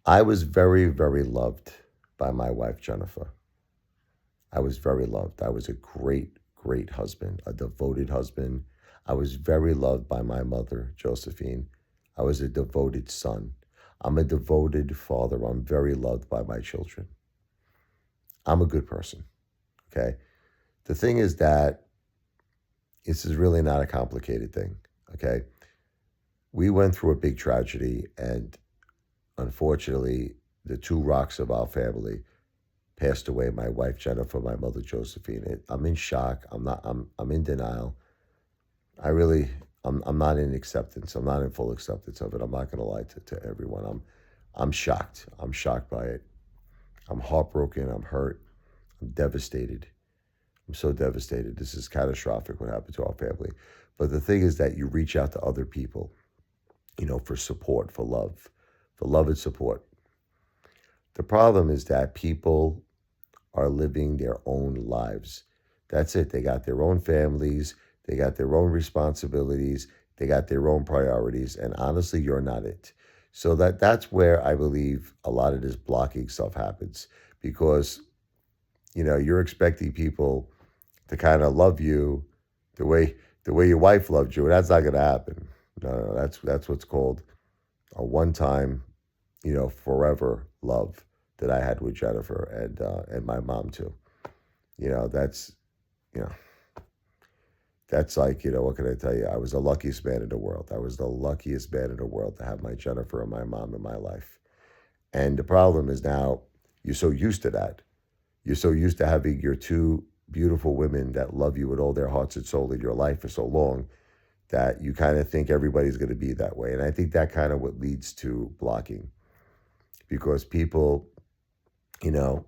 I was very, very loved by my wife, Jennifer. I was very loved. I was a great, great husband, a devoted husband. I was very loved by my mother, Josephine. I was a devoted son. I'm a devoted father. I'm very loved by my children. I'm a good person. Okay. The thing is that this is really not a complicated thing. Okay. We went through a big tragedy, and unfortunately, the two rocks of our family passed away. My wife Jennifer, my mother Josephine. I'm in shock. I'm in denial. I really I'm not in acceptance. I'm not in full acceptance of it. I'm not going to lie to everyone. I'm shocked. I'm shocked by it. I'm heartbroken. I'm hurt. I'm devastated. I'm so devastated. This is catastrophic what happened to our family. But the thing is that you reach out to other people, for support, for love and support. The problem is that people are living their own lives. That's it. They got their own families, they got their own responsibilities, they got their own priorities, and honestly, you're not it. So that's where I believe a lot of this blocking stuff happens because you're expecting people to kind of love you the way your wife loved you, and that's not going to happen. No, no, that's what's called a one-time, forever love that I had with Jennifer and my mom too. You know, that's you know, that's like, what can I tell you? I was the luckiest man in the world. I was the luckiest man in the world to have my Jennifer and my mom in my life. And the problem is now you're so used to that. You're so used to having your two beautiful women that love you with all their hearts and soul in your life for so long that you kind of think everybody's going to be that way. And I think that kind of what leads to blocking because people, you know,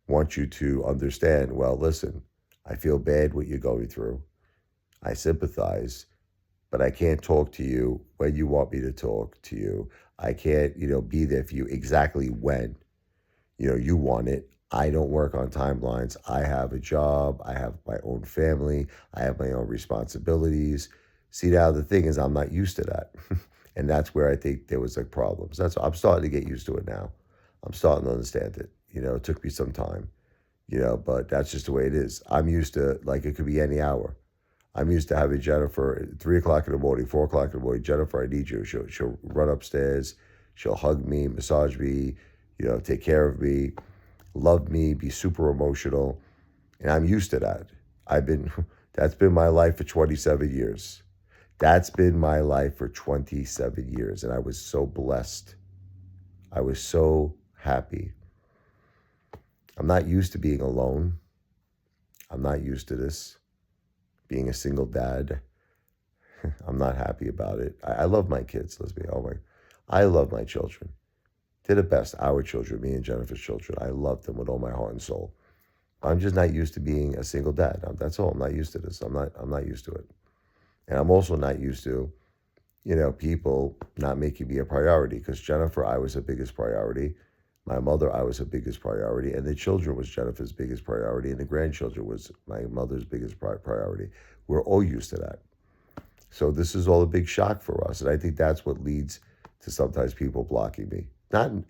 want you to understand, well, listen, I feel bad what you're going through. I sympathize, but I can't talk to you when you want me to talk to you. I can't, be there for you exactly when, you want it. I don't work on timelines. I have a job. I have my own family. I have my own responsibilities. See, now the thing is, I'm not used to that. And that's where I think there was like problems. I'm starting to get used to it now. I'm starting to understand it. It took me some time, but that's just the way it is. I'm used to, like, it could be any hour. I'm used to having Jennifer at 3 o'clock in the morning, 4 o'clock in the morning. Jennifer, I need you. She'll run upstairs. She'll hug me, massage me, take care of me, love me, be super emotional. And I'm used to that. That's been my life for 27 years. That's been my life for 27 years. And I was so blessed. I was so happy. I'm not used to being alone. I'm not used to this, being a single dad. I'm not happy about it. I love my kids. I love my children. They're the best. Our children, me and Jennifer's children. I love them with all my heart and soul. I'm just not used to being a single dad. That's all. I'm not used to this. I'm not used to it. And I'm also not used to, people not making me a priority because Jennifer, I was her biggest priority. My mother, I was her biggest priority. And the children was Jennifer's biggest priority. And the grandchildren was my mother's biggest priority. We're all used to that. So this is all a big shock for us. And I think that's what leads to sometimes people blocking me.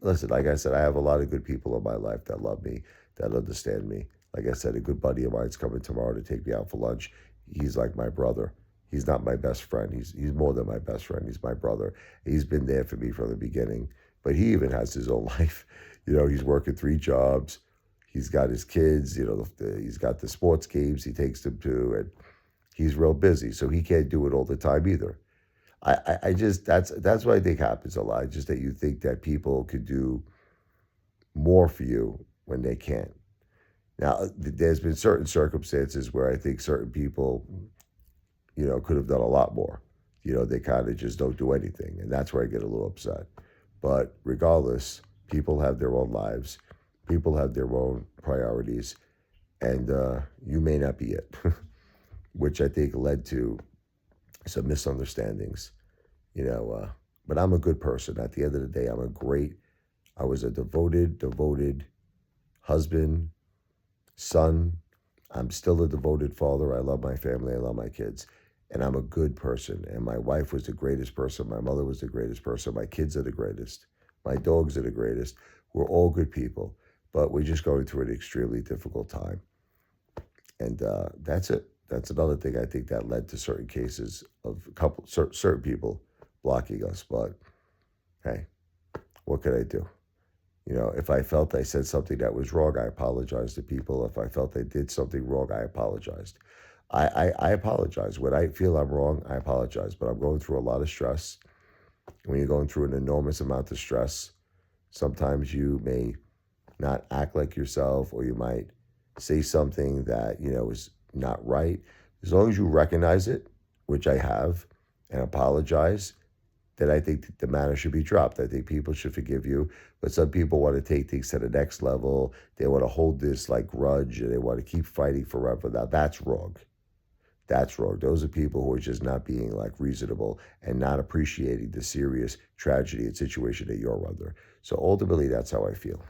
Listen, like I said, I have a lot of good people in my life that love me, that understand me. Like I said, a good buddy of mine's coming tomorrow to take me out for lunch. He's like my brother. He's not my best friend. He's more than my best friend. He's my brother. He's been there for me from the beginning. But he even has his own life. He's working 3 jobs. He's got his kids. He's got the sports games he takes them to, and he's real busy. So he can't do it all the time either. I just that's what I think happens a lot. Just that you think that people could do more for you when they can't. Now, there's been certain circumstances where I think certain people, could have done a lot more. They kind of just don't do anything, and that's where I get a little upset. But regardless, people have their own lives, people have their own priorities, and you may not be it, which I think led to some misunderstandings. But I'm a good person. At the end of the day, I was a devoted husband, son. I'm still a devoted father. I love my family. I love my kids. And I'm a good person. And my wife was the greatest person. My mother was the greatest person. My kids are the greatest. My dogs are the greatest. We're all good people, but we're just going through an extremely difficult time. And that's it. That's another thing I think that led to certain cases of certain people blocking us. But hey, what could I do? If I felt I said something that was wrong, I apologized to people. If I felt I did something wrong, I apologized. I apologize. When I feel I'm wrong, I apologize. But I'm going through a lot of stress. When you're going through an enormous amount of stress, sometimes you may not act like yourself, or you might say something that, is not right. As long as you recognize it, which I have, and apologize, then I think that the matter should be dropped. I think people should forgive you. But some people want to take things to the next level. They want to hold this like grudge, and they want to keep fighting forever. Now that's wrong. That's wrong. Those are people who are just not being like reasonable and not appreciating the serious tragedy and situation that you're under. So ultimately, that's how I feel.